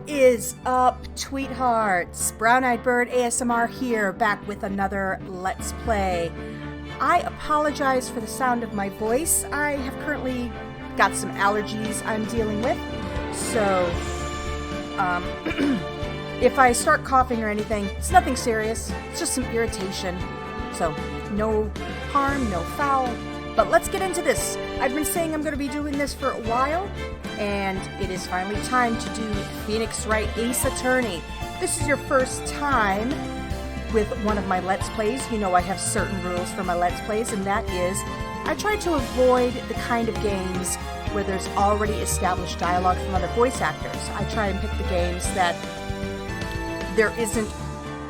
is up, Tweethearts? Brown-Eyed Bird ASMR here, back with another Let's Play. I apologize for the sound of my voice. I have currently got some allergies I'm dealing with, so if I start coughing or anything, it's nothing serious. It's just some irritation. So, no harm, no foul. But let's get into this. I've been saying I'm going to be doing this for a while, and it is finally time to do Phoenix Wright Ace Attorney. If this is your first time with one of my Let's Plays, you know I have certain rules for my Let's Plays, and that is I try to avoid the kind of games where there's already established dialogue from other voice actors. I try and pick the games that there isn't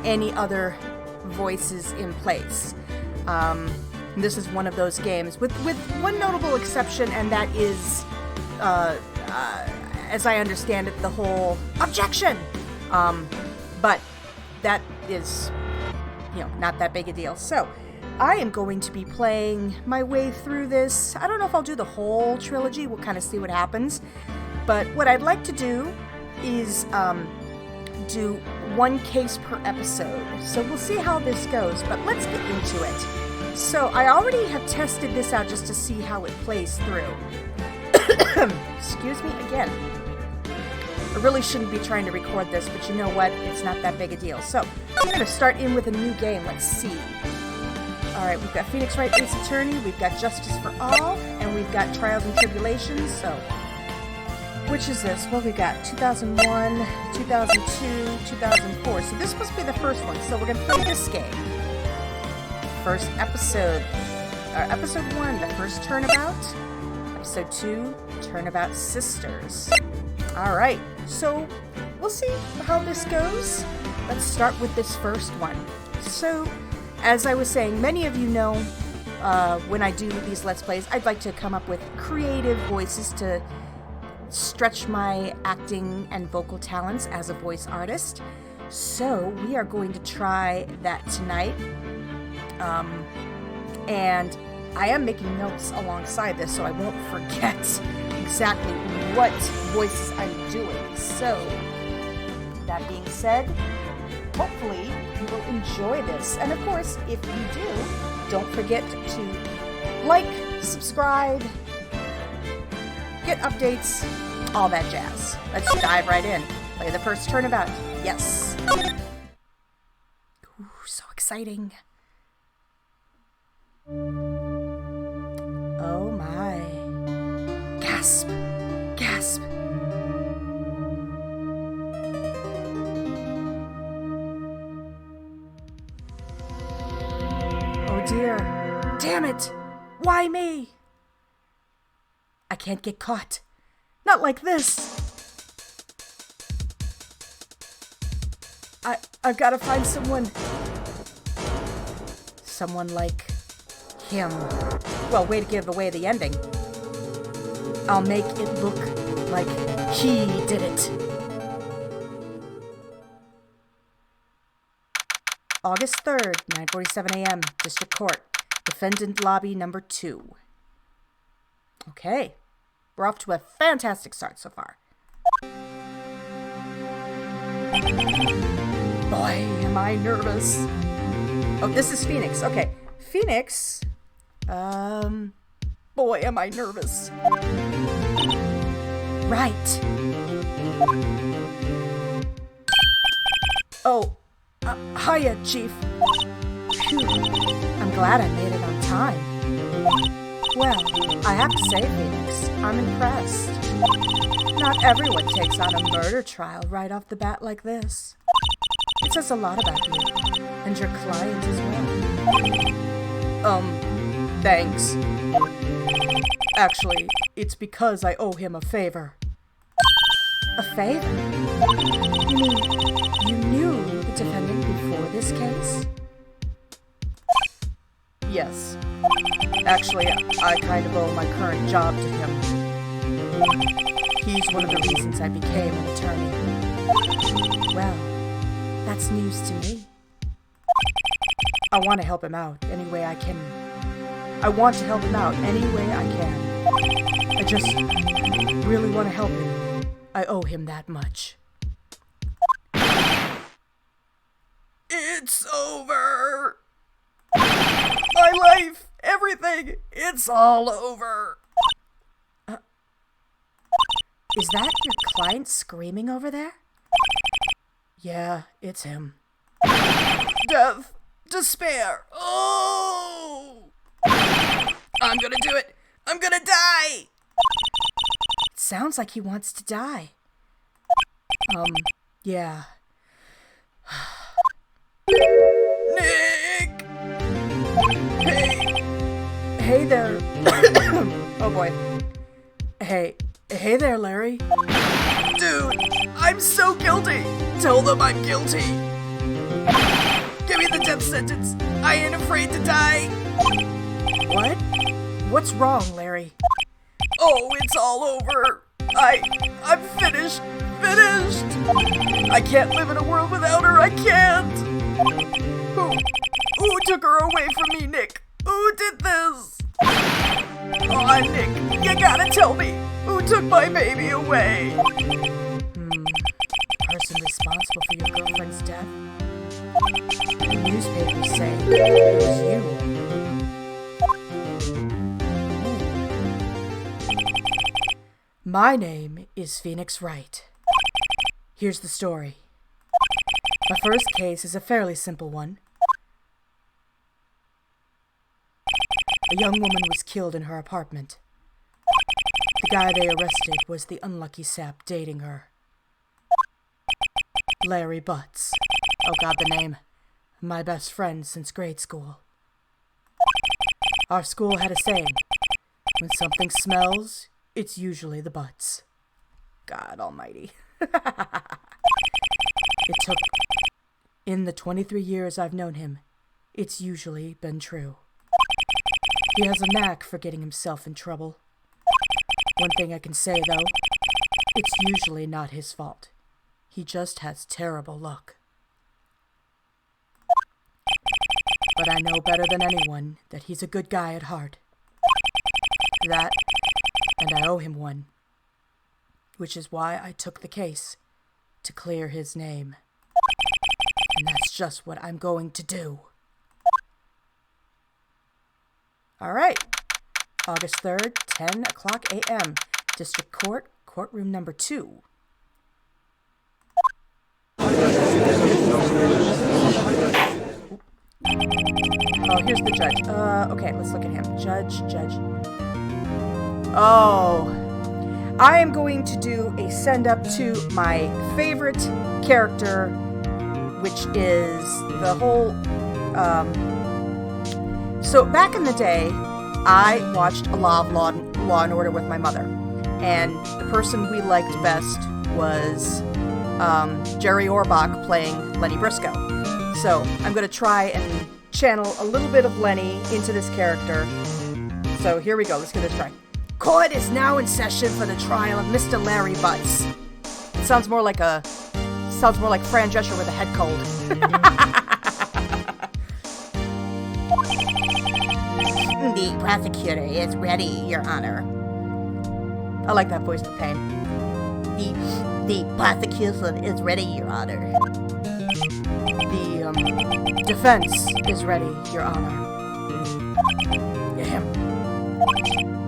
any other voices in place. This is one of those games, with one notable exception, and that is, as I understand it, the whole objection. But that is, not that big a deal. So, I am going to be playing my way through this. I don't know if I'll do the whole trilogy. We'll kind of see what happens. But what I'd like to do is do one case per episode. So we'll see how this goes, but let's get into it. So I already have tested this out just to see how it plays through. Excuse me again. I really shouldn't be trying to record this, but you know what? It's not that big a deal. So I'm going to start in with a new game. Let's see. Alright, we've got Phoenix Wright Ace Attorney, we've got Justice for All, and we've got Trials and Tribulations. So, which is this? Well, we got 2001, 2002, 2004. So this must be the first one. So we're going to play this game. First episode, episode 1, the first Turnabout. Episode 2, Turnabout Sisters. Alright, so we'll see how this goes. Let's start with this first one. So, as I was saying, many of you know when I do these Let's Plays, I'd like to come up with creative voices to stretch my acting and vocal talents as a voice artist. So, we are going to try that tonight. And I am making notes alongside this, so I won't forget exactly what voices I'm doing. So, that being said, hopefully you will enjoy this. And of course, if you do, don't forget to like, subscribe, get updates, all that jazz. Let's dive right in. Play the first Turnabout. Yes. Ooh, so exciting. Oh my. Gasp. Gasp. Oh dear. Damn it. Why me? I can't get caught. Not like this. I've got to find someone. Someone like him. Well, way to give away the ending. I'll make it look like he did it. August 3rd, 9:47 a.m., District Court. Defendant Lobby number 2. Okay. We're off to a fantastic start so far. Boy, am I nervous. Oh, this is Phoenix. Okay. Phoenix. Boy, am I nervous. Right. Oh, hiya, Chief. Phew. I'm glad I made it on time. Well, I have to say, Phoenix, I'm impressed. Not everyone takes on a murder trial right off the bat like this. It says a lot about you, and your client as well. Thanks. Actually, it's because I owe him a favor. A favor? You mean, you knew the defendant before this case? Yes. Actually, I kind of owe my current job to him. He's one of the reasons I became an attorney. Well, that's news to me. I want to help him out any way I can. I want to help him out any way I can. I just really want to help him. I owe him that much. It's over. My life, everything, it's all over. Is that your client screaming over there? Yeah, it's him. Death, despair, oh! I'm gonna do it. I'm gonna die. It sounds like he wants to die. Yeah. Nick! Hey there. Oh boy. Hey there, Larry. Dude, I'm so guilty. Tell them I'm guilty. Give me the death sentence. I ain't afraid to die. What? What's wrong, Larry? Oh, it's all over. I'm finished. I can't live in a world without her. I can't. Who took her away from me, Nick? Who did this? Aw, Nick, you gotta tell me. Who took my baby away? Person responsible for your girlfriend's death? The newspapers say it was you. My name is Phoenix Wright. Here's the story. My first case is a fairly simple one. A young woman was killed in her apartment. The guy they arrested was the unlucky sap dating her. Larry Butts. Oh God, the name. My best friend since grade school. Our school had a saying, when something smells, it's usually the butts. God almighty. In the 23 years I've known him, it's usually been true. He has a knack for getting himself in trouble. One thing I can say, though, it's usually not his fault. He just has terrible luck. But I know better than anyone that he's a good guy at heart. That, and I owe him one. Which is why I took the case, to clear his name. And that's just what I'm going to do. All right. August 3rd, 10 o'clock a.m. District Court, courtroom number 2. Oh, here's the judge. Okay, let's look at him. Judge. Oh, I am going to do a send-up to my favorite character, which is the whole, So back in the day, I watched a lot of Law and Order with my mother, and the person we liked best was Jerry Orbach playing Lenny Briscoe. So I'm going to try and channel a little bit of Lenny into this character. So here we go. Let's give this a try. Court is now in session for the trial of Mr. Larry Butts. It sounds more like Fran Drescher with a head cold. The prosecutor is ready, Your Honor. I like that voice of pain. The prosecution is ready, Your Honor. The defense is ready, Your Honor. Yeah.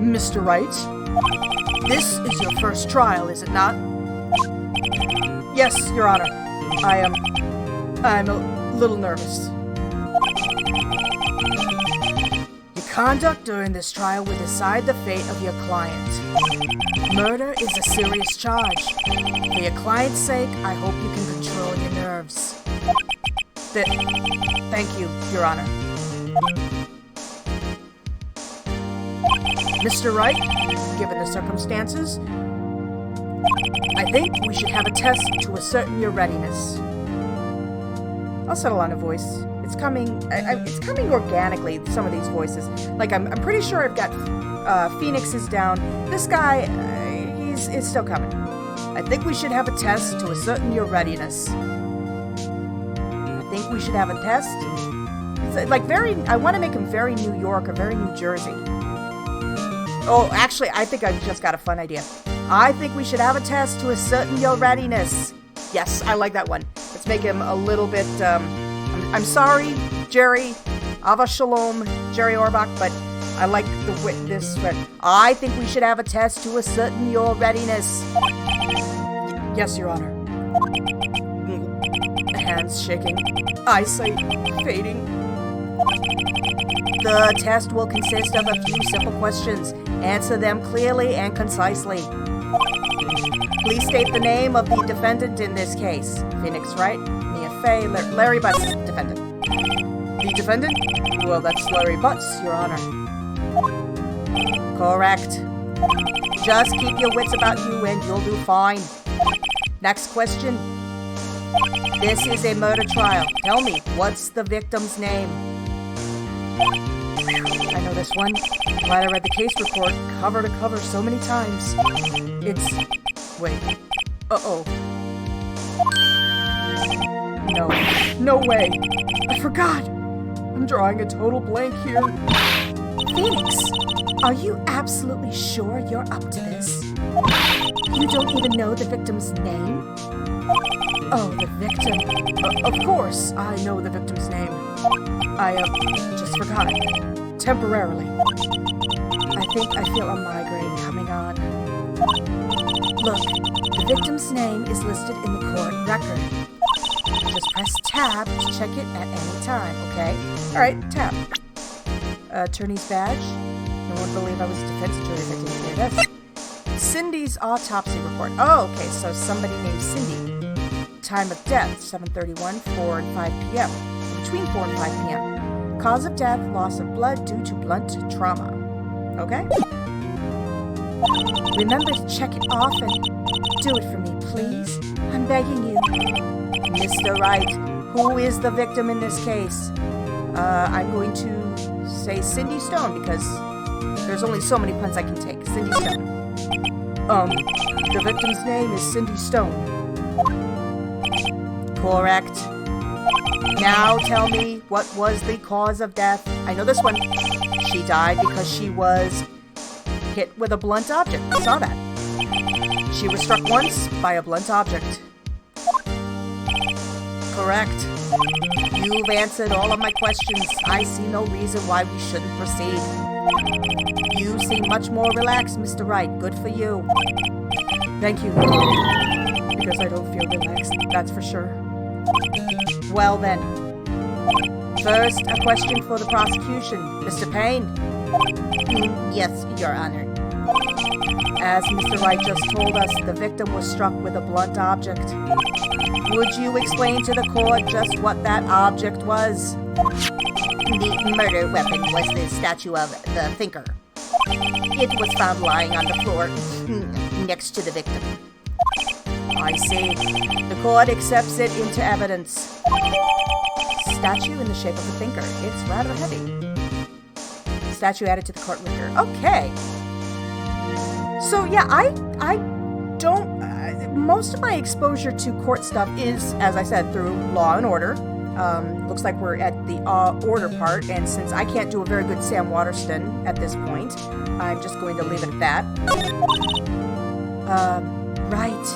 Mr. Wright, this is your first trial, is it not? Yes, Your Honor. I'm a little nervous. Your conduct during this trial will decide the fate of your client. Murder is a serious charge. For your client's sake, I hope you can control your nerves. Thank you, Your Honor. Mr. Wright, given the circumstances, I think we should have a test to ascertain your readiness. I'll settle on a voice. It's coming. It's coming organically. Some of these voices, like I'm pretty sure I've got Phoenix's down. This guy, he's still coming. I think we should have a test to ascertain your readiness. I think we should have a test. It's like I want to make him very New York or very New Jersey. Oh, actually, I think I've just got a fun idea. I think we should have a test to ascertain your readiness. Yes, I like that one. Let's make him a little bit, I'm sorry, Jerry. Ava Shalom, Jerry Orbach, but I like the witness. But I think we should have a test to ascertain your readiness. Yes, Your Honor. Hands shaking, eyesight fading. The test will consist of a few simple questions. Answer them clearly and concisely. Please state the name of the defendant in this case. Phoenix Wright, Mia Fey, Larry Butts, defendant. The defendant? Well, that's Larry Butts, Your Honor. Correct. Just keep your wits about you and you'll do fine. Next question. This is a murder trial. Tell me, what's the victim's name? I know this one. Glad I read the case report cover to cover so many times. It's... Wait. Uh-oh. No. No way. I forgot. I'm drawing a total blank here. Phoenix, are you absolutely sure you're up to this? You don't even know the victim's name? Oh, the victim. Of course, I know the victim's name. I, just forgot it. Temporarily. I think I feel a migraine coming on. Look, the victim's name is listed in the court record. Just press tab to check it at any time, okay? Alright, tab. Attorney's badge. No one would believe I was a defense attorney if I didn't hear this. Cindy's autopsy report. Oh, okay, so somebody named Cindy. Time of death, 7:31, 4 and 5 p.m. Between 4 and 5 p.m. Cause of death, loss of blood due to blunt trauma. Okay? Remember to check it often. Do it for me, please. I'm begging you. Mr. Wright, who is the victim in this case? I'm going to say Cindy Stone because there's only so many puns I can take. Cindy Stone. The victim's name is Cindy Stone. Correct. Now tell me, what was the cause of death? I know this one. She died because she was hit with a blunt object. I saw that. She was struck once by a blunt object. Correct. You've answered all of my questions. I see no reason why we shouldn't proceed. You seem much more relaxed, Mr. Wright. Good for you. Thank you. Because I don't feel relaxed, that's for sure. Well then. First, a question for the prosecution. Mr. Payne? Yes, Your Honor. As Mr. Wright just told us, the victim was struck with a blunt object. Would you explain to the court just what that object was? The murder weapon was the statue of the thinker. It was found lying on the floor next to the victim. I see. The court accepts it into evidence. Statue in the shape of a thinker. It's rather heavy. Statue added to the court record. Okay. So yeah, I don't... most of my exposure to court stuff is, as I said, through Law and Order. Looks like we're at the order part, and since I can't do a very good Sam Waterston at this point, I'm just going to leave it at that. Right.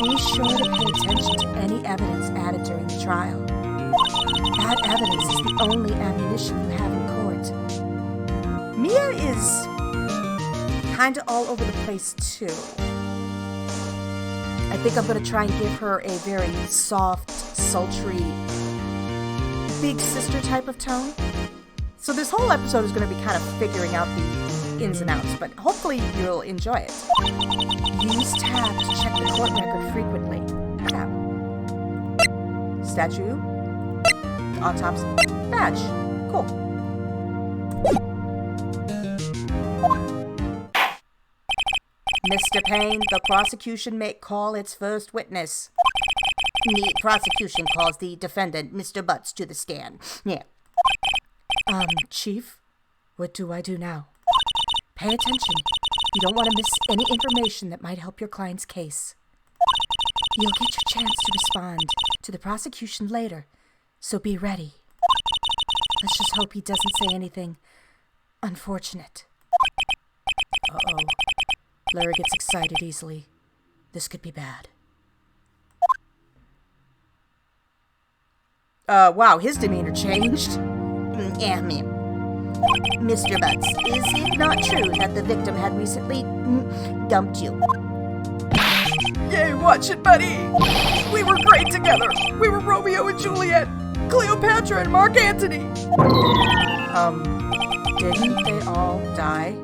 Be sure to pay attention to any evidence added during the trial. That evidence is the only ammunition you have in court. Mia is kind of all over the place, too. I think I'm going to try and give her a very soft, sultry, big sister type of tone. So this whole episode is going to be kind of figuring out the ins and outs, but hopefully you'll enjoy it. Use tab to check the court record frequently. Tab. Statue. Autopsy. Badge. Cool. Mr. Payne, the prosecution may call its first witness. The prosecution calls the defendant, Mr. Butts, to the stand. Yeah. Chief, what do I do now? Pay attention. You don't want to miss any information that might help your client's case. You'll get your chance to respond to the prosecution later, so be ready. Let's just hope he doesn't say anything unfortunate. Uh-oh. Larry gets excited easily. This could be bad. Wow, his demeanor changed. Yeah, ma'am. Mr. Butts, is it not true that the victim had recently dumped you? Yay, watch it, buddy! We were great together! We were Romeo and Juliet! Cleopatra and Mark Antony! Didn't they all die?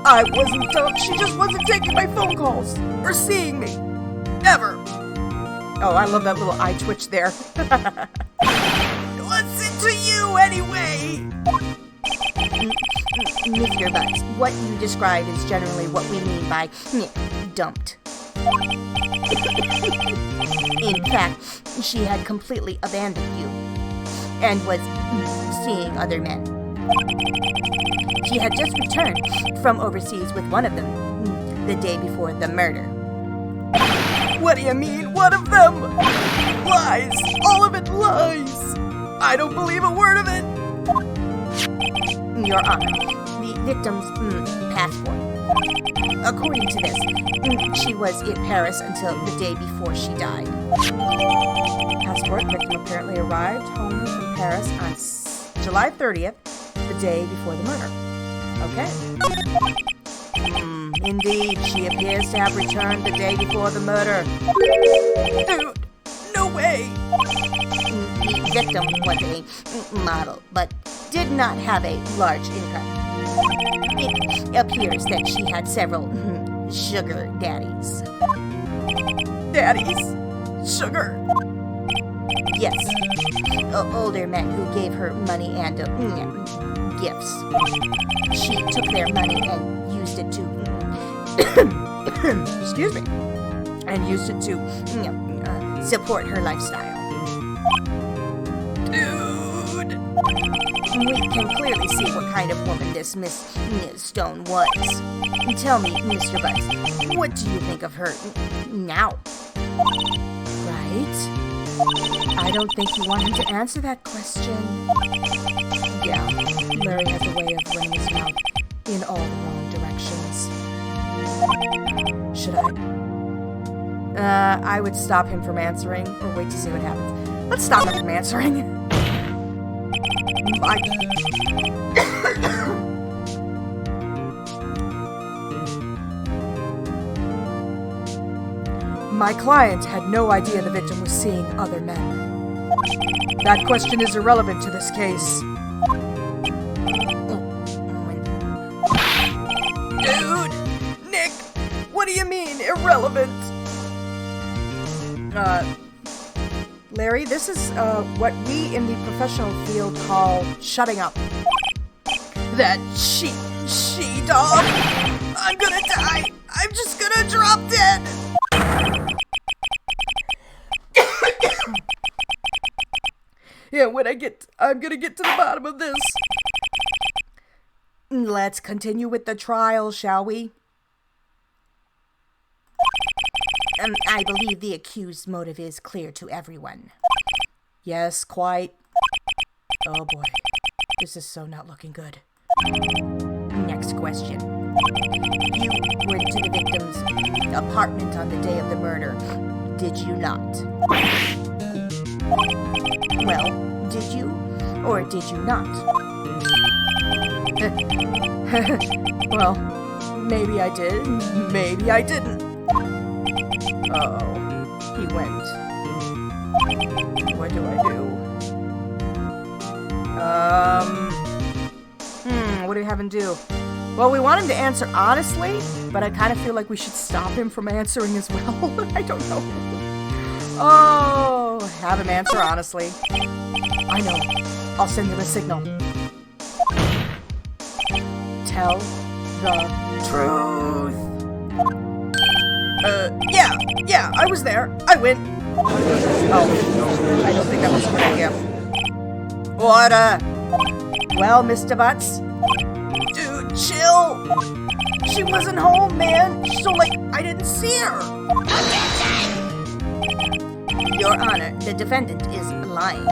I wasn't dumped, she just wasn't taking my phone calls! Or seeing me! Ever! Oh, I love that little eye twitch there. What's it to you, anyway? Mr. Butts, what you describe is generally what we mean by dumped. In fact, she had completely abandoned you and was seeing other men. She had just returned from overseas with one of them the day before the murder. What do you mean, one of them? Lies! All of it lies! I don't believe a word of it! Your Honor, the victim's passport. According to this, she was in Paris until the day before she died. Passport victim apparently arrived home from Paris on July 30th, the day before the murder. Okay. Indeed, she appears to have returned the day before the murder. Dude, no way! The victim was a model, but did not have a large income. It appears that she had several sugar daddies. Daddies? Sugar? Yes. Older men who gave her money and gifts. She took their money and used it to excuse me, and used it to support her lifestyle. Dude! We can clearly see what kind of woman this Miss Stone was. Tell me, Mr. Butts, what do you think of her now? Right? I don't think you want him to answer that question. Yeah, Larry has a way of running his mouth in all the wrong directions. Should I? I would stop him from answering, or wait to see what happens. Let's stop him from answering. My client had no idea the victim was seeing other men. That question is irrelevant to this case. Dude! Nick! What do you mean, irrelevant? Larry, this is, what we in the professional field call shutting up. That she-dog! I'm gonna die! I'm just gonna drop dead! Yeah, I'm gonna get to the bottom of this. Let's continue with the trial, shall we? I believe the accused's motive is clear to everyone. Yes, quite. Oh boy, this is so not looking good. Next question. You went to the victim's apartment on the day of the murder, did you not? Well, did you or did you not? Well, maybe I did, maybe I didn't. Uh-oh, he went. What do I do? What do we have him do? Well, we want him to answer honestly, but I kind of feel like we should stop him from answering as well. I don't know. Oh, have him answer honestly. I know. I'll send him a signal. Tell the truth. Yeah, I was there. I went. Oh, I don't think that was a good idea. What, well, Mr. Butts? Dude, chill. She wasn't home, man. So, I didn't see her. Your Honor, the defendant is lying.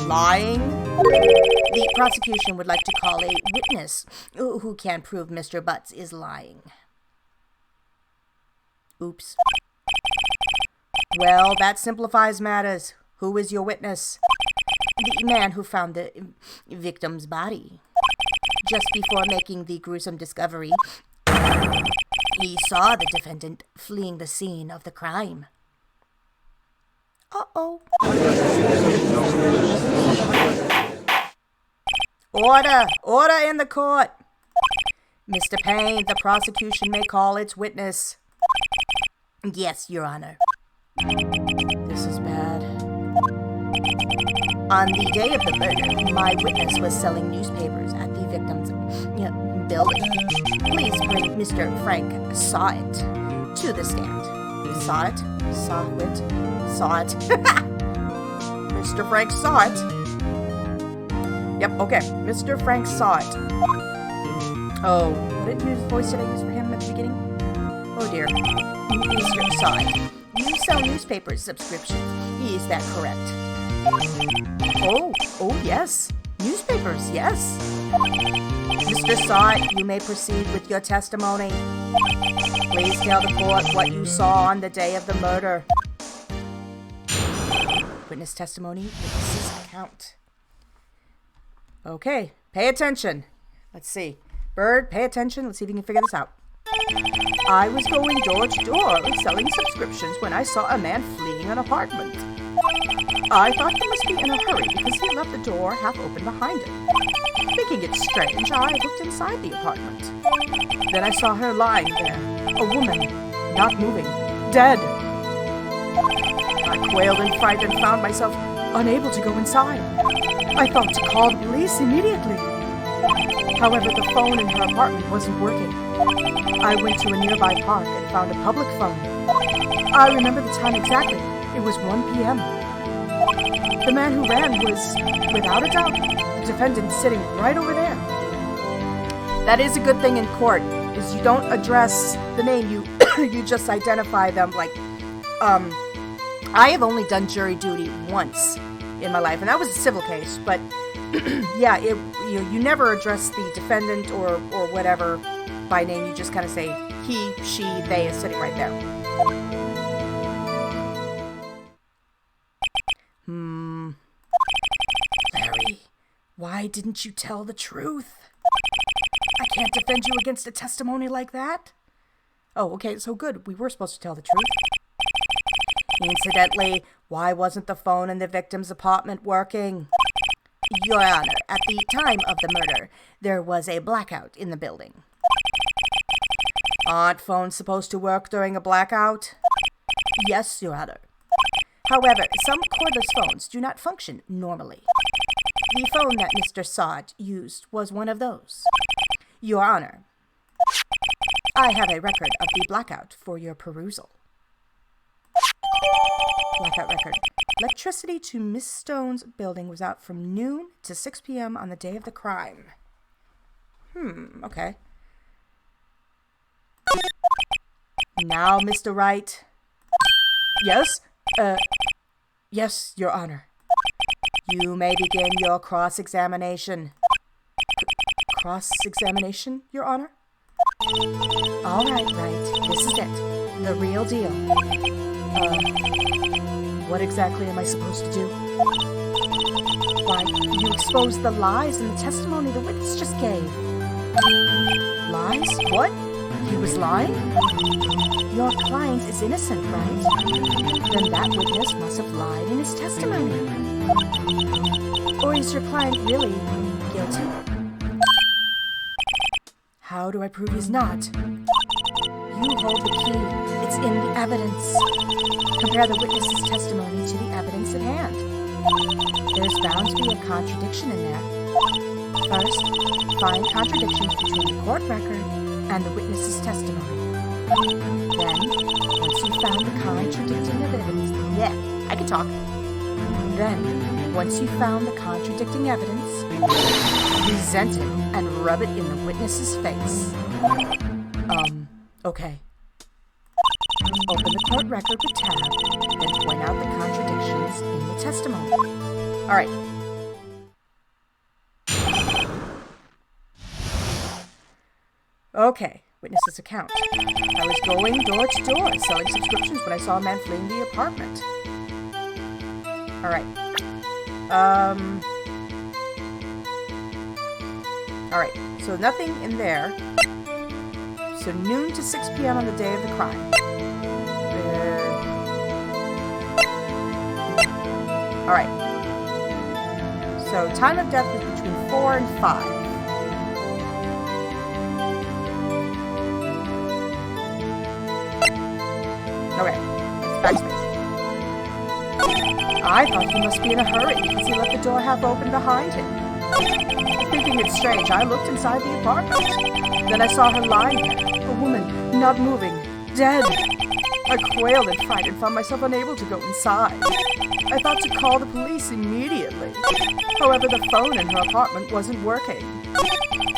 Lying? The prosecution would like to call a witness who can prove Mr. Butts is lying. Oops. Well, that simplifies matters. Who is your witness? The man who found the victim's body. Just before making the gruesome discovery, he saw the defendant fleeing the scene of the crime. Uh-oh. Order in the court. Mr. Payne, the prosecution may call its witness. Yes, Your Honor. This is bad. On the day of the murder, my witness was selling newspapers at the victim's building. Please bring Mr. Frank Sawit to the stand. Sawit? Mr. Frank Sawit? Yep, okay. Mr. Frank Sawit. Oh, what voice did I use for him at the beginning? Oh dear. Mr. Sawit, you sell newspaper subscriptions. Is that correct? Oh yes. Newspapers, yes. Mr. Sawit, you may proceed with your testimony. Please tell the court what you saw on the day of the murder. Witness testimony, witness's account. Okay, pay attention. Let's see. Bird, pay attention. Let's see if you can figure this out. I was going door to door selling subscriptions when I saw a man fleeing an apartment. I thought he must be in a hurry because he left the door half open behind him. Thinking it strange, I looked inside the apartment. Then I saw her lying there, a woman, not moving, dead. I quailed in fright and found myself unable to go inside. I thought to call the police immediately. However, the phone in her apartment wasn't working. I went to a nearby park and found a public phone. I remember the time exactly. It was 1 p.m. The man who ran was, without a doubt, the defendant sitting right over there. That is a good thing in court, is you don't address the name, you just identify them like, I have only done jury duty once in my life, and that was a civil case, but yeah, you never address the defendant or whatever by name. You just kind of say he, she, they is sitting right there. Larry, why didn't you tell the truth? I can't defend you against a testimony like that. Oh, okay, so good. We were supposed to tell the truth. Incidentally, why wasn't the phone in the victim's apartment working? Your Honor, at the time of the murder, there was a blackout in the building. Aren't phones supposed to work during a blackout? Yes, Your Honor. However, some cordless phones do not function normally. The phone that Mr. Sawit used was one of those. Your Honor, I have a record of the blackout for your perusal. Blackout record. Electricity to Miss Stone's building was out from noon to 6 p.m. on the day of the crime. Okay. Now, Mr. Wright. Yes? Yes, Your Honor. You may begin your cross-examination. Cross-examination, Your Honor? All right, Wright. This is it. The real deal. What exactly am I supposed to do? Why, you exposed the lies in the testimony the witness just gave. Lies? What? He was lying? Your client is innocent, right? Then that witness must have lied in his testimony. Or is your client really guilty? How do I prove he's not? You hold the key. It's in the evidence. Compare the witness's testimony to the evidence at hand. There's bound to be a contradiction in there. First, find contradictions between the court record and the witness's testimony. Then, once you've found the contradicting evidence, I can talk. Then, once you've found the contradicting evidence, present it and rub it in the witness's face. Okay. Open the court record with tab, then point out the contradictions in the testimony. All right. Okay, witness's account. I was going door to door selling subscriptions when I saw a man fleeing the apartment. Alright. Alright, so nothing in there. So noon to 6 p.m. on the day of the crime. Alright. So time of death was between 4 and 5. Okay, let's backspace. I thought he must be in a hurry because he left the door half open behind him. Thinking it strange, I looked inside the apartment. Then I saw her lying there, a woman, not moving, dead. I quailed in fright and found myself unable to go inside. I thought to call the police immediately. However, the phone in her apartment wasn't working.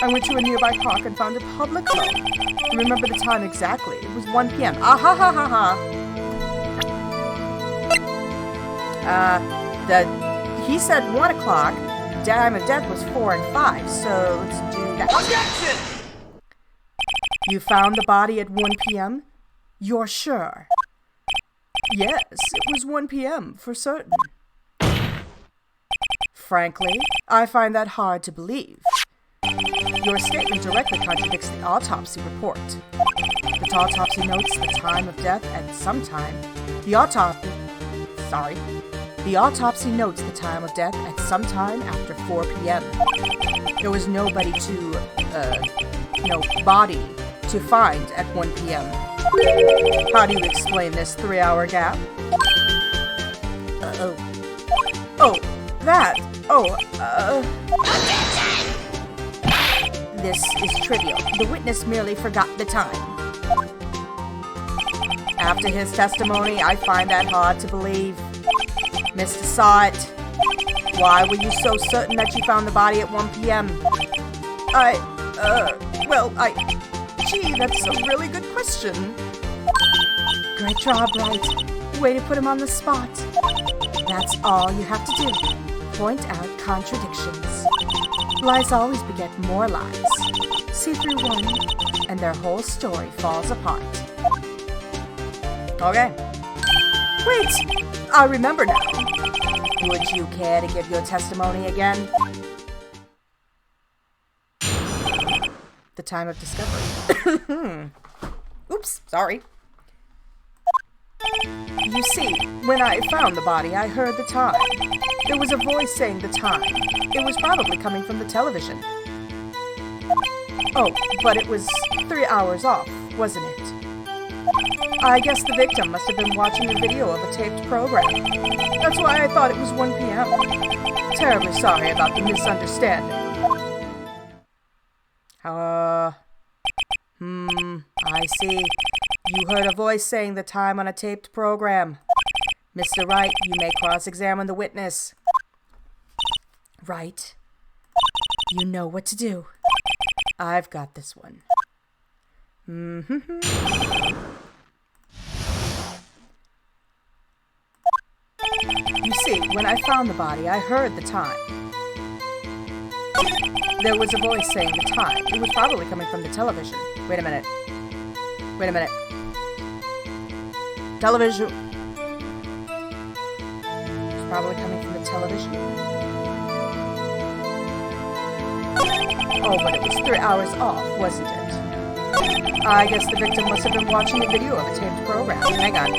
I went to a nearby park and found a public phone. I remember the time exactly. It was 1 p.m. Ah ha ha ha ha. He said 1 o'clock. Time of death was 4 and 5, so let's do that. Objection! You found the body at 1 p.m.? You're sure? Yes, it was 1 p.m. for certain. Frankly, I find that hard to believe. Your statement directly contradicts the autopsy report. The autopsy notes the time of death at some time. The autopsy notes the time of death at some time after 4 p.m. There was no body to find at 1 p.m. How do you explain this 3-hour gap? This is trivial. The witness merely forgot the time. After his testimony, I find that hard to believe. Mr. Sott, why were you so certain that you found the body at 1 p.m.? Gee, that's a really good question. Great job, Wright. Way to put him on the spot. That's all you have to do. Point out contradictions. Lies always beget more lies. See through one, and their whole story falls apart. Okay. Wait! I remember now. Would you care to give your testimony again? The time of discovery. Oops, sorry. You see, when I found the body, I heard the time. There was a voice saying the time. It was probably coming from the television. Oh, but it was 3 hours off, wasn't it? I guess the victim must have been watching a video of a taped program. That's why I thought it was 1 p.m. Terribly sorry about the misunderstanding. I see. You heard a voice saying the time on a taped program. Mr. Wright, you may cross-examine the witness. Wright, you know what to do. I've got this one. You see, when I found the body, I heard the time. There was a voice saying the time. It was probably coming from the television. Wait a minute. Television. It's probably coming from the television. Oh, but it was 3 hours off, wasn't it? I guess the victim must have been watching a video of a taped program. Hang on.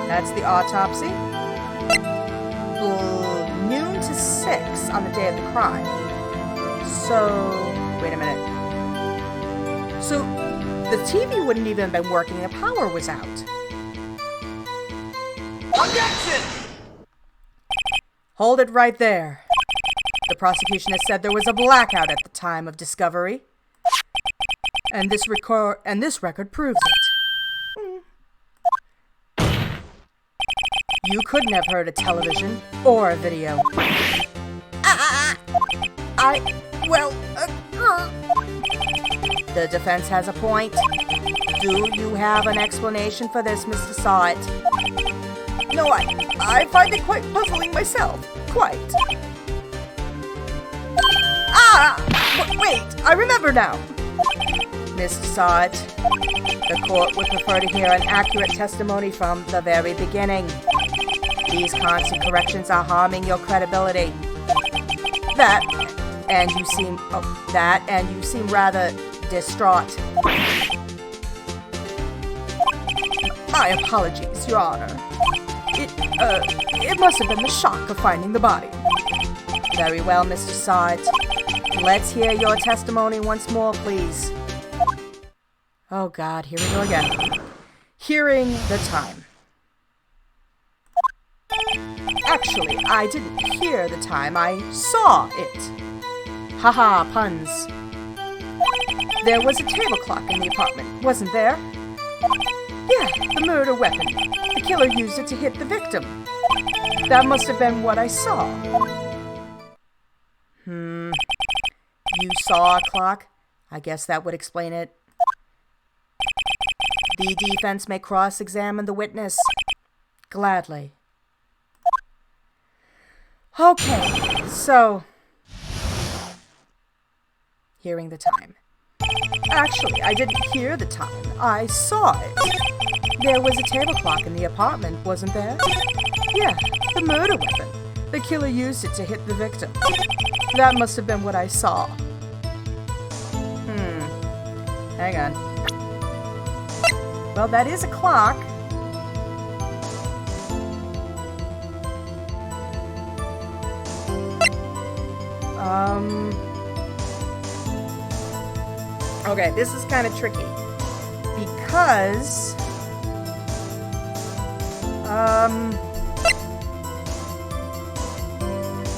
That's the autopsy. Noon to 6 on the day of the crime. So, wait a minute. So, the TV wouldn't even have been working. The power was out. Objection! Hold it right there. The prosecution has said there was a blackout at the time of discovery. And this record proves it. You couldn't have heard a television or a video. The defense has a point. Do you have an explanation for this, Mr. Sott? No, I find it quite puzzling myself. Quite. Wait, I remember now. witnessed saw it. The court would prefer to hear an accurate testimony from the very beginning. These constant corrections are harming your credibility. That, and you seem rather distraught. My apologies, Your Honor. It must have been the shock of finding the body. Very well, Mr. Sarge. Let's hear your testimony once more, please. Oh God, here we go again. Hearing the time. Actually, I didn't hear the time, I saw it. Haha, puns. There was a table clock in the apartment, wasn't there? Yeah, the murder weapon. The killer used it to hit the victim. That must have been what I saw. You saw a clock? I guess that would explain it. The defense may cross-examine the witness. Gladly. Okay, so... Hearing the time. Actually, I didn't hear the time. I saw it. There was a table clock in the apartment, wasn't there? Yeah, the murder weapon. The killer used it to hit the victim. That must have been what I saw. Hang on. Well, that is a clock. Okay, this is kind of tricky. Because...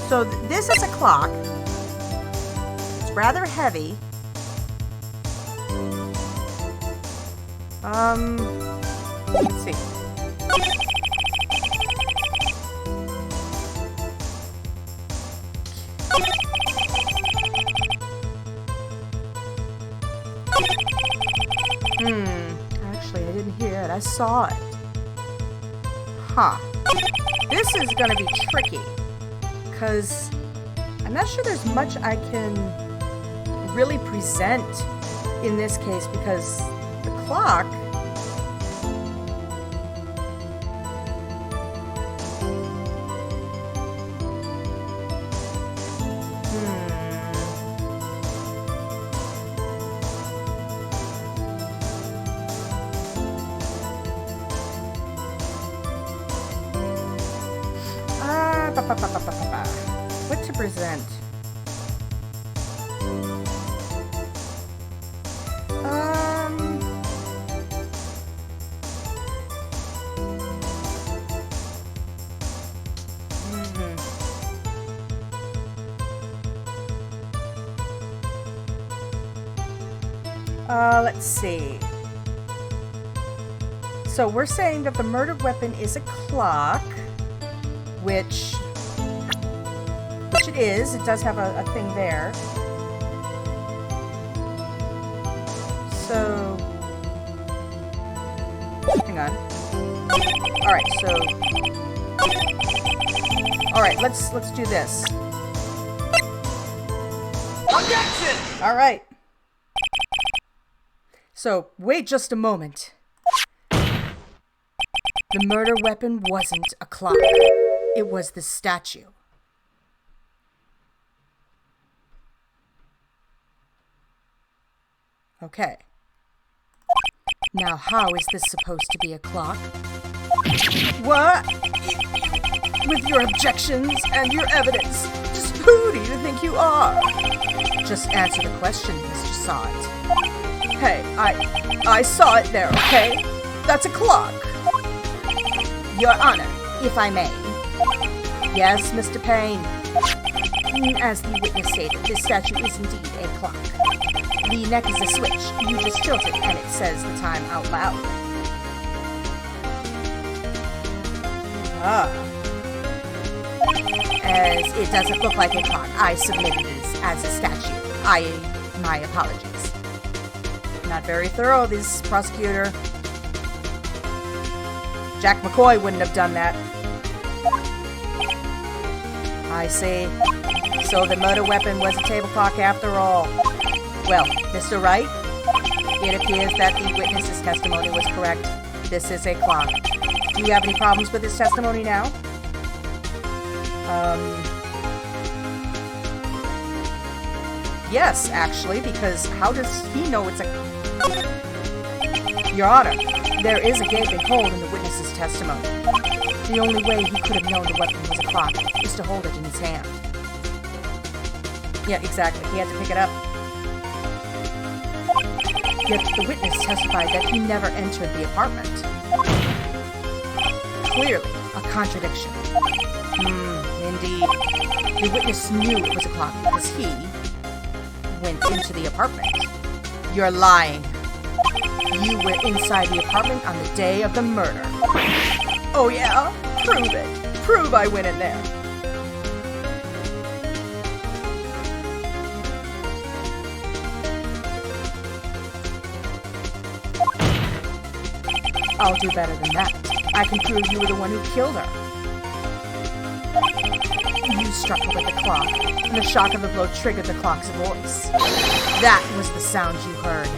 So this is a clock. It's rather heavy. Let's see. Actually, I didn't hear it. I saw it. Huh. This is gonna be tricky. Because I'm not sure there's much I can really present in this case because the clock what to present? Let's see. So we're saying that the murder weapon is a clock, which it is. It does have a thing there. So, hang on. All right. So, all right. Let's do this. Objection! All right. So, wait just a moment. The murder weapon wasn't a clock. It was the statue. Okay. Now, how is this supposed to be a clock? What? With your objections and your evidence, just who do you think you are? Just answer the question, Mr. Sot. Hey, I saw it there, okay? That's a clock. Your Honor, if I may. Yes, Mr. Payne. As the witness stated, this statue is indeed a clock. The neck is a switch. You just tilt it and it says the time out loud. As it doesn't look like a clock, I submitted this as a statue. My apologies. Not very thorough, this prosecutor. Jack McCoy wouldn't have done that. I see. So the murder weapon was a table clock after all. Well, Mr. Wright, It appears that the witness's testimony was correct. This is a clock. Do you have any problems with his testimony now? Yes, actually, because how does he know it's a... Your Honor, there is a gaping hole in the witness's testimony. The only way he could have known the weapon was a clock is to hold it in his hand. Yeah, exactly. He had to pick it up. Yet the witness testified that he never entered the apartment. Clearly, a contradiction. Indeed. The witness knew it was a clock because he went into the apartment. You're lying. You were inside the apartment on the day of the murder. Oh yeah? Prove it. Prove I went in there. I'll do better than that. I can prove you were the one who killed her. You struck her with the clock, and the shock of the blow triggered the clock's voice. That was the sound you heard.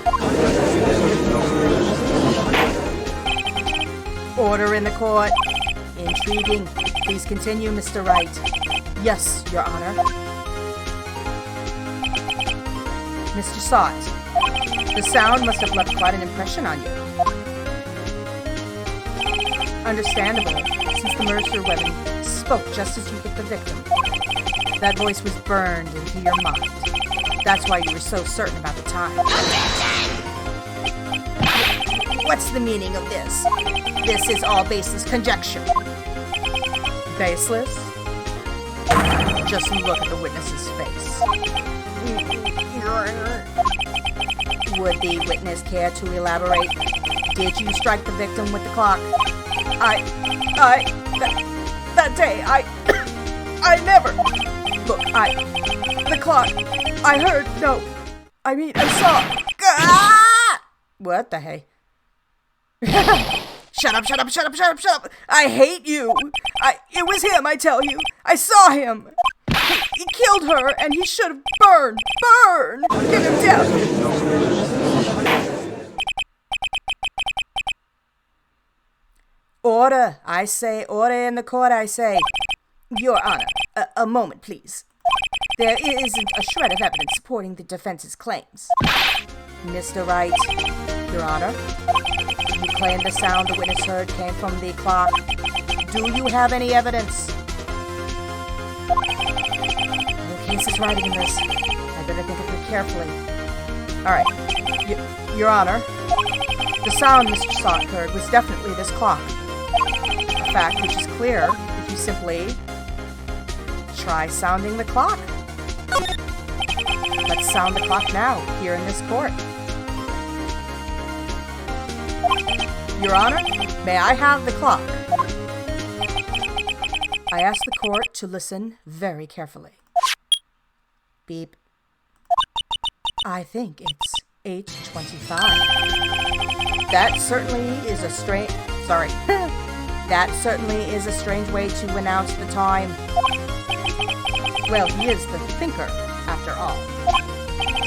Order in the court. Intriguing. Please continue, Mr. Wright. Yes, Your Honor. Mr. Sott, the sound must have left quite an impression on you. Understandable, since the murder weapon spoke just as you hit the victim. That voice was burned into your mind. That's why you were so certain about the time. What's the meaning of this? This is all baseless conjecture. Baseless? Just look at the witness's face. Would the witness care to elaborate? Did you strike the victim with the clock? That day, I never. Look, the clock, I heard, no, I mean, I saw. Ah! What the hey? Shut up. I hate you. It was him, I tell you. I saw him. He killed her, and he should have burned. Get him down. Order, I say. Order in the court, I say. Your Honor, a moment, please. There isn't a shred of evidence supporting the defense's claims. Mr. Wright, Your Honor, you claim the sound the witness heard came from the clock. Do you have any evidence? The case is writing in this. I better think of it carefully. Alright. Your Honor, the sound Mr. Sott heard was definitely this clock. A fact which is clear if you simply try sounding the clock. Let's sound the clock now, here in this court. Your Honor, may I have the clock? I ask the court to listen very carefully. Beep. I think it's 8:25. That certainly is a strange... Sorry. That certainly is a strange way to announce the time. Well, he is the thinker, after all.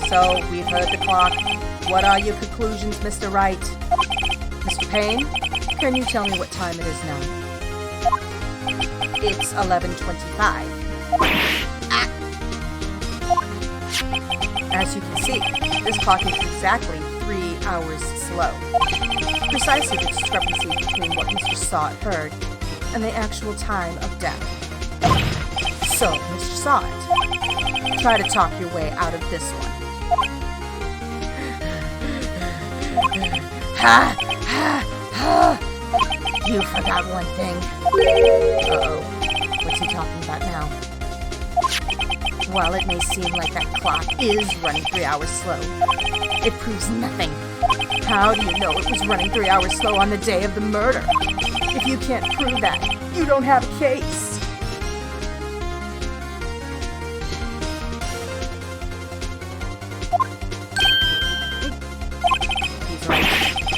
So, we've heard the clock. What are your conclusions, Mr. Wright? Mr. Payne, can you tell me what time it is now? It's 11:25. As you can see, this clock is exactly 3 hours slow. Precisely the discrepancy between what Mr. Sott heard and the actual time of death. So, Mr. Sott, try to talk your way out of this one. You forgot one thing. Uh-oh. What's he talking about now? While it may seem like that clock is running 3 hours slow, it proves nothing. How do you know it was running 3 hours slow on the day of the murder? If you can't prove that, you don't have a case. He's right.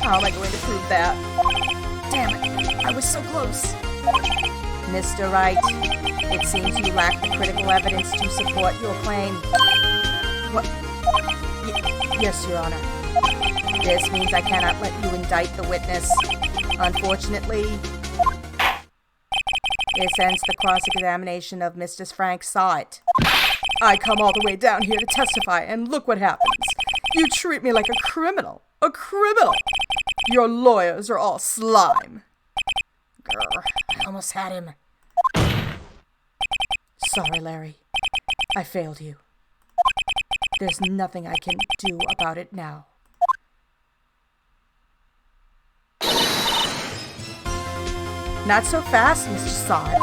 How am I going to prove that? Damn it, I was so close. Mr. Wright, it seems you lack the critical evidence to support your claim. What? Yes, Your Honor. This means I cannot let you indict the witness. Unfortunately, this ends the cross-examination of Mr. Frank Sott. I come all the way down here to testify, and look what happens. You treat me like a criminal. A criminal! Your lawyers are all slime. Grr, I almost had him. Sorry, Larry. I failed you. There's nothing I can do about it now. Not so fast, Mr. Sott.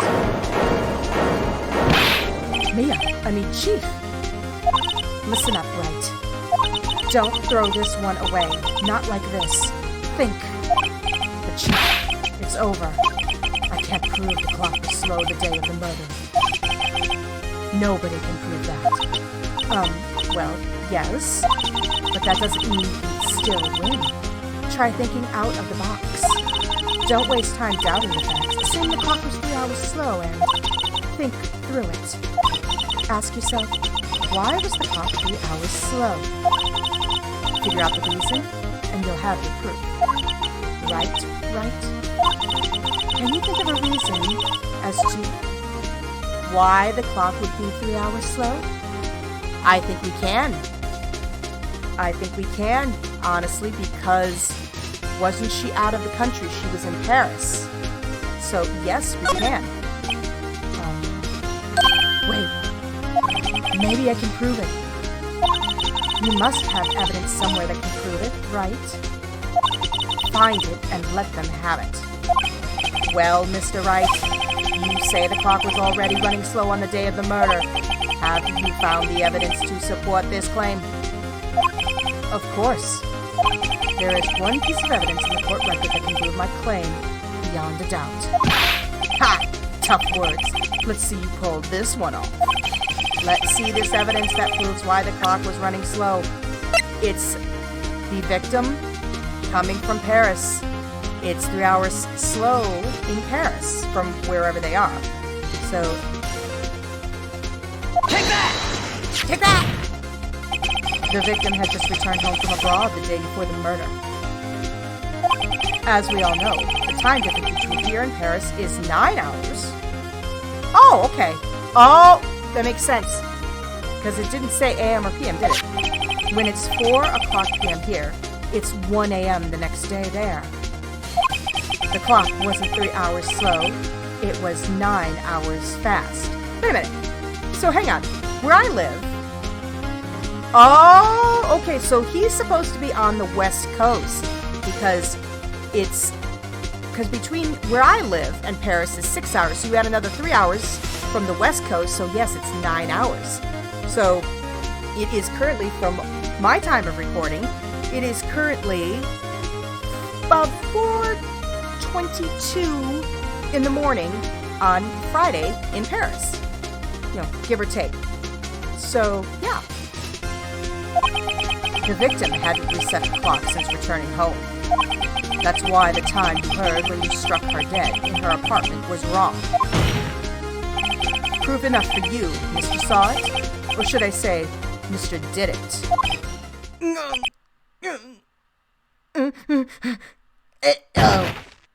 Chief. Listen up, Wright. Don't throw this one away. Not like this. Think. But Chief, it's over. I can't prove the clock was slow the day of the murder. Nobody can prove that. Well, yes. But that doesn't mean you'd still win. Try thinking out of the box. Don't waste time doubting the facts. Assume the clock was 3 hours slow and think through it. Ask yourself, why was the clock 3 hours slow? Figure out the reason, and you'll have your proof. Right? Can you think of a reason as to why the clock would be 3 hours slow? I think we can. Honestly, because wasn't she out of the country? She was in Paris. So, yes, we can. Wait. Maybe I can prove it. You must have evidence somewhere that can prove it, right? Find it and let them have it. Well, Mr. Wright, you say the clock was already running slow on the day of the murder. Have you found the evidence to support this claim? Of course. There is one piece of evidence in the court record that can prove my claim beyond a doubt. Ha! Tough words. Let's see you pull this one off. Let's see this evidence that proves why the clock was running slow. It's the victim coming from Paris. It's 3 hours slow in Paris from wherever they are. So... Take that! Take that! The victim had just returned home from abroad the day before the murder. As we all know, the time difference between here and Paris is 9 hours. Oh, okay. Oh, that makes sense. Because it didn't say AM or PM, did it? When it's 4 o'clock PM here, it's 1 AM the next day there. The clock wasn't 3 hours slow. It was 9 hours fast. Wait a minute. So hang on. Where I live... Oh, okay, so he's supposed to be on the West Coast because between where I live and Paris is 6 hours, so you add another 3 hours from the West Coast, so yes, it's 9 hours. So it is currently, from my time of recording, it is currently about 4:22 in the morning on Friday in Paris, give or take. So, yeah. The victim hadn't reset the clock since returning home. That's why the time you heard when you struck her dead in her apartment was wrong. Proof enough for you, Mr. Saw It? Or should I say, Mr. Did It?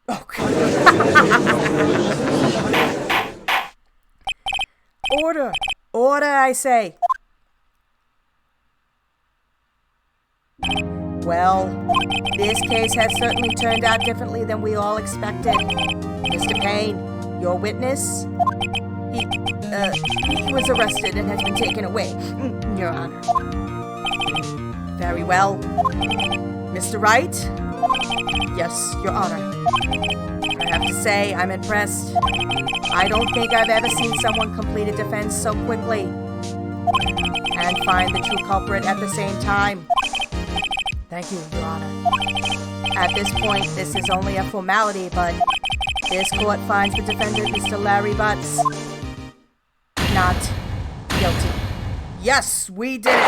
Okay. Order! Order, I say! Well, this case has certainly turned out differently than we all expected. Mr. Payne, your witness? He was arrested and has been taken away, Your Honor. Very well. Mr. Wright? Yes, Your Honor. I have to say, I'm impressed. I don't think I've ever seen someone complete a defense so quickly and find the true culprit at the same time. Thank you, Your Honor. At this point, this is only a formality, but this court finds the defendant, Mr. Larry Butts, not guilty. Yes, we did it!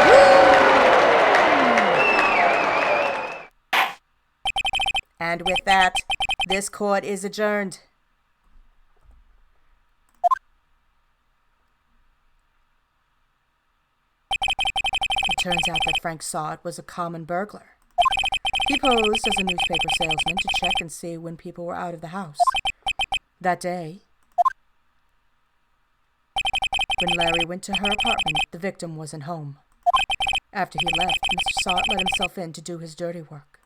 Woo! And with that, this court is adjourned. turns out that Frank Sod was a common burglar. He posed as a newspaper salesman to check and see when people were out of the house. That day, when Larry went to her apartment, the victim wasn't home. After he left, Mr. Sod let himself in to do his dirty work.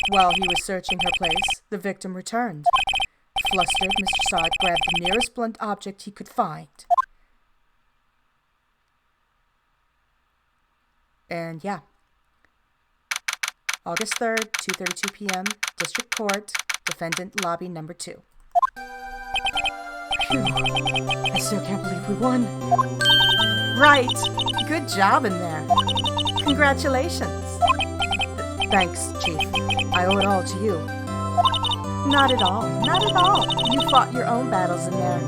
While he was searching her place, the victim returned. Flustered, Mr. Sod grabbed the nearest blunt object he could find. And yeah. August 3rd, 2:32 p.m., District Court, Defendant Lobby Number 2. Phew. I still can't believe we won. Right. Good job in there. Congratulations. Thanks, Chief. I owe it all to you. Not at all. Not at all. You fought your own battles in there.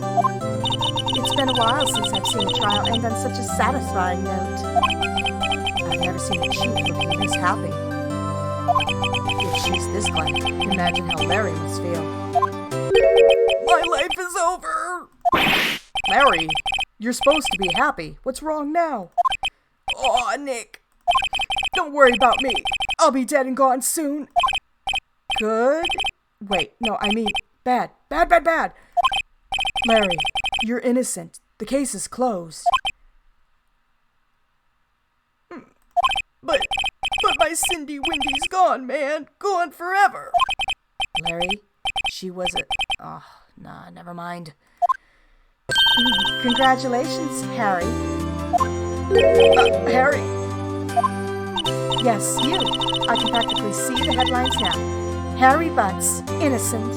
It's been a while since I've seen a trial end on such a satisfying note. I've never seen a chief looking this happy. If she's this glad, imagine how Larry must feel. My life is over! Larry, you're supposed to be happy. What's wrong now? Aw, Nick. Don't worry about me. I'll be dead and gone soon. Good? Wait, no, I mean bad. Bad, bad, bad. Larry, you're innocent. The case is closed. But my Cindy Windy's gone, man. Gone forever. Larry, she was a... Oh, nah, never mind. Congratulations, Harry. Harry? Yes, you. I can practically see the headlines now. Harry Butts, innocent.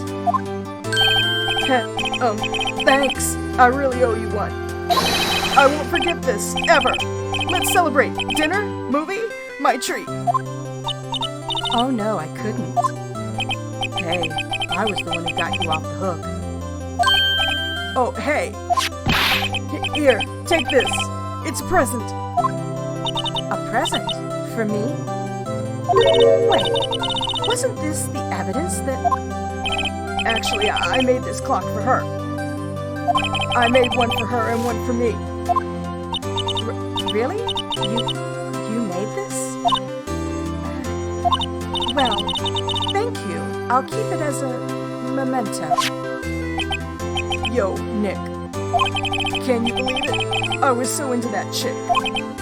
Thanks. I really owe you one. I won't forget this, ever. Let's celebrate. Dinner? Movie? My treat. Oh no, I couldn't. Hey, I was the one who got you off the hook. Oh, hey. Here, take this. It's a present. A present? For me? Wait, wasn't this the evidence that... Actually, I made this clock for her. I made one for her and one for me. Really? You made this? Well, thank you. I'll keep it as a memento. Yo, Nick. Can you believe it? I was so into that chick.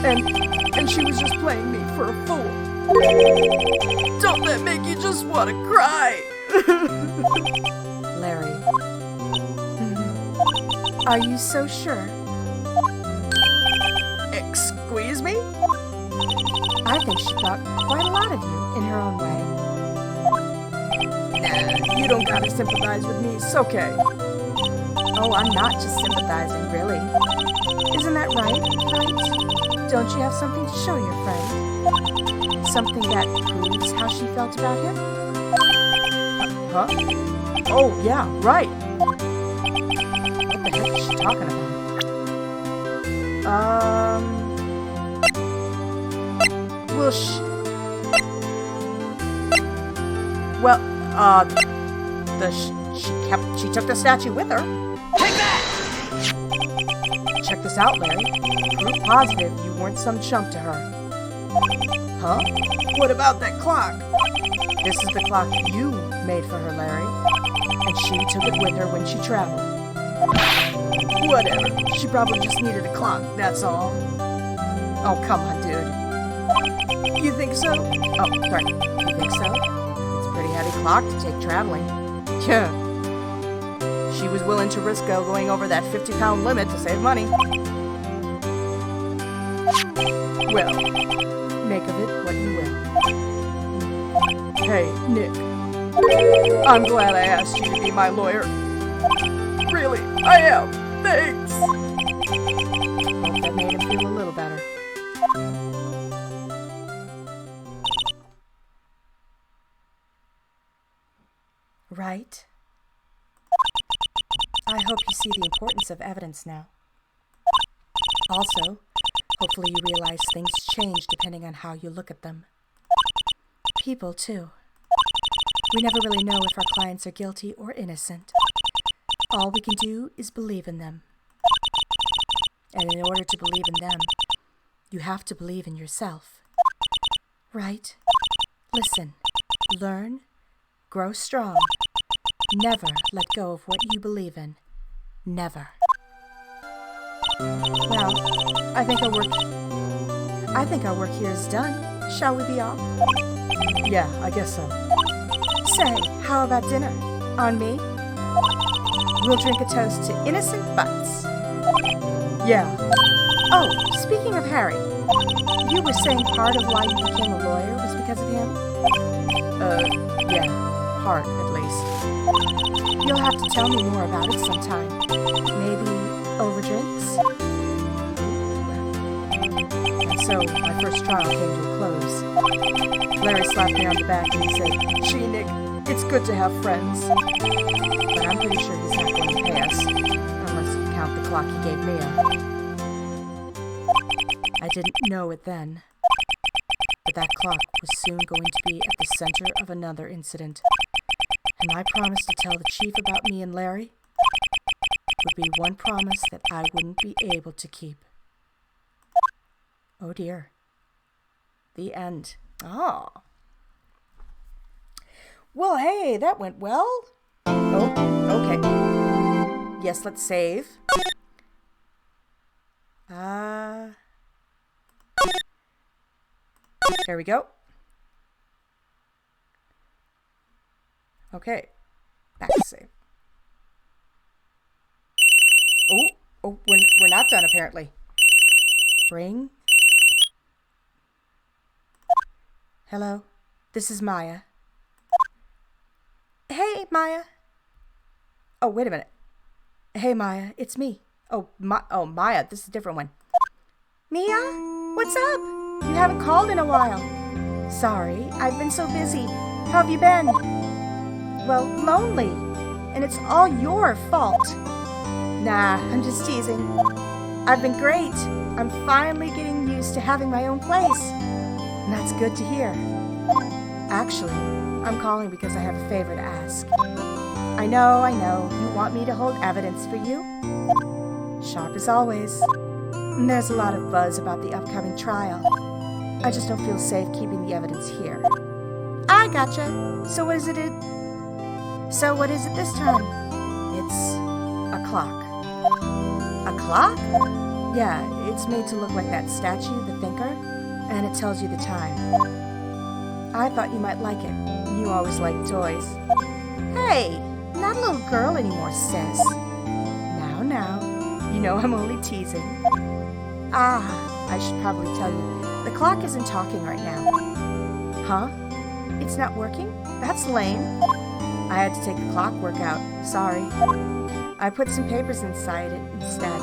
And she was just playing me for a fool. Don't that make you just want to cry? Larry. Are you so sure? Excuse me? I think she thought quite a lot of you in her own way. Nah, you don't gotta sympathize with me. It's okay. Oh, I'm not just sympathizing, really. Isn't that right? Right? Don't you have something to show your friend? Something that proves how she felt about him? Huh? Oh, yeah, right. What the heck is she talking about? She took the statue with her. Take that! Check this out, Larry. Proof positive you weren't some chump to her. Huh? What about that clock? This is the clock you made for her, Larry. And she took it with her when she traveled. Whatever. She probably just needed a clock, that's all. Oh, come on, dude. You think so? Oh, sorry. You think so? It's a pretty heavy clock to take traveling. Yeah. She was willing to risk going over that 50-pound limit to save money. Well, make of it what you will. Hey, Nick. I'm glad I asked you to be my lawyer. Really, I am. Thanks. Hope that made him feel a little better. Right? I hope you see the importance of evidence now. Also, hopefully you realize things change depending on how you look at them. People, too. We never really know if our clients are guilty or innocent. All we can do is believe in them. And in order to believe in them, You have to believe in yourself. Right? Listen, learn, grow strong. Never let go of what you believe in. Never. Well, I think our work here is done. Shall we be off? Yeah, I guess so. Say, how about dinner? On me? We'll drink a toast to innocent butts. Yeah. Oh, speaking of Harry, you were saying part of why you became a lawyer was because of him? Yeah. Part, at least. You'll have to tell me more about it sometime. Maybe over drinks? And so, my first trial came to a close. Larry slapped me on the back and he said, "Gee, Nick, it's good to have friends." But I'm pretty sure he's not going to pay us, unless you count the clock he gave Mia. I didn't know it then, but that clock was soon going to be at the center of another incident. And my promise to tell the chief about me and Larry would be one promise that I wouldn't be able to keep. Oh dear. The end. Oh. Well, hey, that went well. Oh, okay. Yes, let's save. There we go. Okay. Back to save. Oh, we're not done apparently. Bring. Hello, this is Maya. Hey, Maya. Oh, wait a minute. Hey, Maya, it's me. Oh, Maya, this is a different one. Mia, what's up? You haven't called in a while. Sorry, I've been so busy. How have you been? Well, lonely. And it's all your fault. Nah, I'm just teasing. I've been great. I'm finally getting used to having my own place. And that's good to hear. Actually, I'm calling because I have a favor to ask. I know, you want me to hold evidence for you. Sharp as always. And there's a lot of buzz about the upcoming trial. I just don't feel safe keeping the evidence here. I gotcha. So what is it this time? It's a clock. A clock? Yeah, it's made to look like that statue, the thinker, and it tells you the time. I thought you might like it. You always liked toys. Hey, not a little girl anymore, sis. Now, you know I'm only teasing. I should probably tell you, the clock isn't talking right now. Huh? It's not working? That's lame. I had to take the clockwork out. Sorry. I put some papers inside it instead.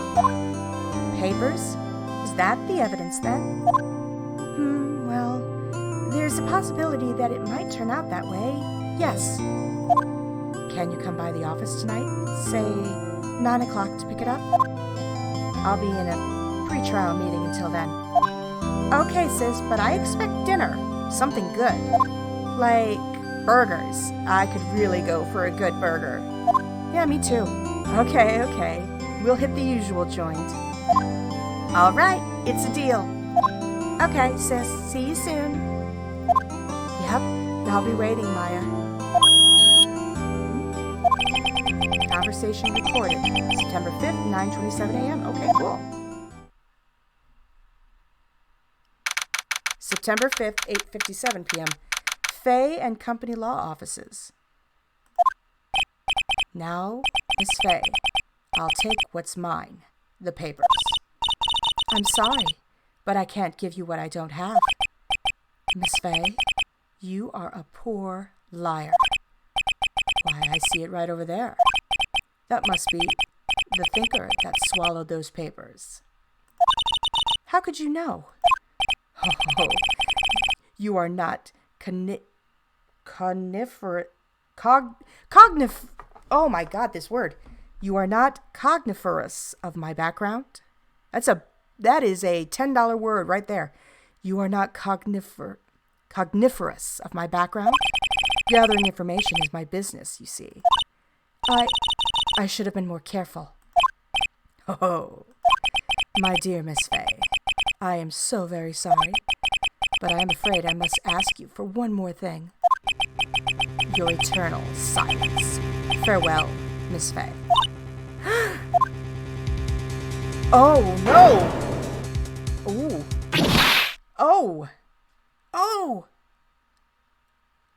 Papers? Is that the evidence then? Well, there's a possibility that it might turn out that way. Yes. Can you come by the office tonight? Say 9 o'clock to pick it up? I'll be in a pre-trial meeting until then. Okay, sis, but I expect dinner. Something good. Like burgers. I could really go for a good burger. Yeah, me too. Okay. We'll hit the usual joint. All right, it's a deal. Okay, sis, see you soon. Yep, I'll be waiting, Maya. Conversation recorded. September 5th, 9:27 a.m. Okay, cool. September 5th, 8:57 p.m. Fay and Company Law Offices. Now, Miss Fay, I'll take what's mine, the papers. I'm sorry, but I can't give you what I don't have. Miss Fay, you are a poor liar. Why, I see it right over there. That must be the thinker that swallowed those papers. How could you know? Oh, you are not oh my God, this word. You are not cogniferous of my background. That is a $10 word right there. You are not cogniferous of my background. Gathering information is my business, you see. I should have been more careful. Oh, my dear Miss Fay, I am so very sorry, but I am afraid I must ask you for one more thing. Your eternal silence. Farewell, Miss Fay. Oh, no! Ooh. Oh! Oh!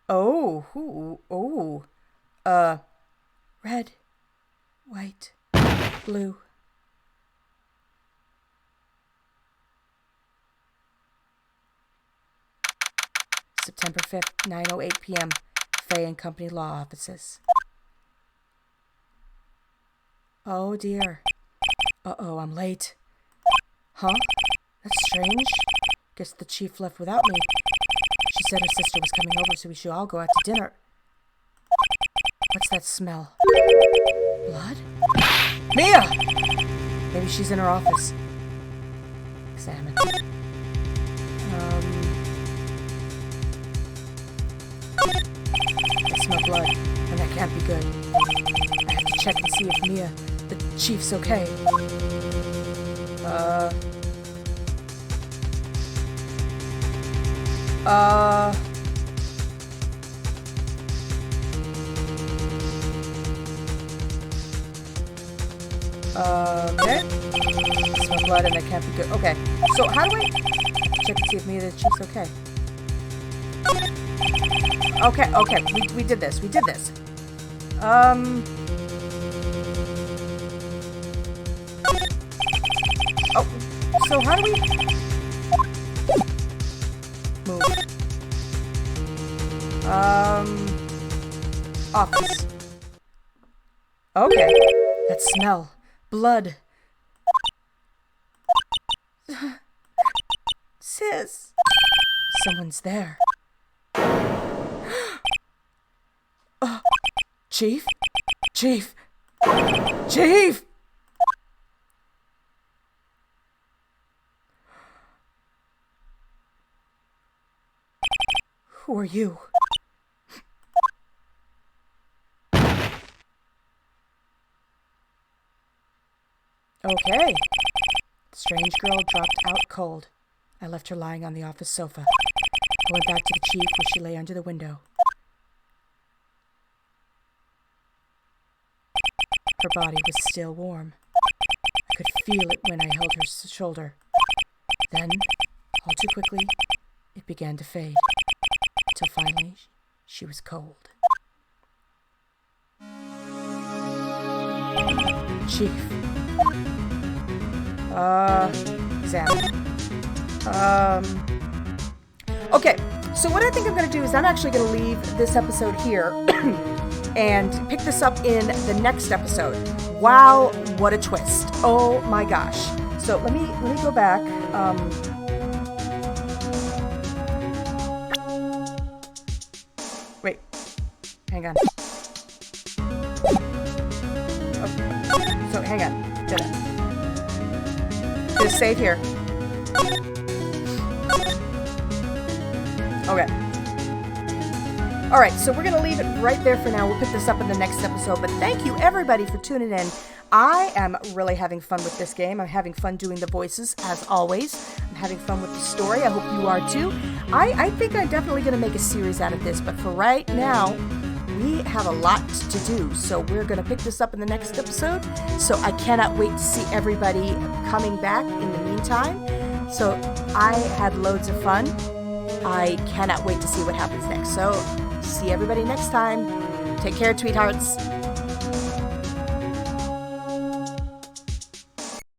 Oh, ooh, oh. Red, white, blue. September 5th, 9:08 p.m. Fay and Company Law Offices. Oh dear. Uh-oh, I'm late. Huh? That's strange. Guess the chief left without me. She said her sister was coming over, so we should all go out to dinner. What's that smell? Blood? Mia! Maybe she's in her office. Examine. I smell blood, and that can't be good. I have to check and see if Mia, the chief's okay. Okay. Smell blood, and that can't be good. Okay, So how do I... check and see if Mia, the chief's okay. Okay, we did this. Oh, so how do we... Move. Office. Okay. That smell. Blood. Sis. Someone's there. Chief? Chief! Chief! Who are you? Okay. The strange girl dropped out cold. I left her lying on the office sofa. I went back to the chief where she lay under the window. Her body was still warm. I could feel it when I held her shoulder. Then, all too quickly, it began to fade. Till finally, she was cold. Chief. Examine. Okay, so what I think I'm going to do is I'm actually going to leave this episode here and pick this up in the next episode. Wow, what a twist. Oh my gosh. So let me go back. Wait, hang on. Okay. So hang on. Just save here. Okay. All right, so we're going to leave it right there for now. We'll pick this up in the next episode. But thank you, everybody, for tuning in. I am really having fun with this game. I'm having fun doing the voices, as always. I'm having fun with the story. I hope you are, too. I think I'm definitely going to make a series out of this. But for right now, we have a lot to do. So we're going to pick this up in the next episode. So I cannot wait to see everybody coming back in the meantime. So I had loads of fun. I cannot wait to see what happens next. So, see everybody next time. Take care, sweethearts.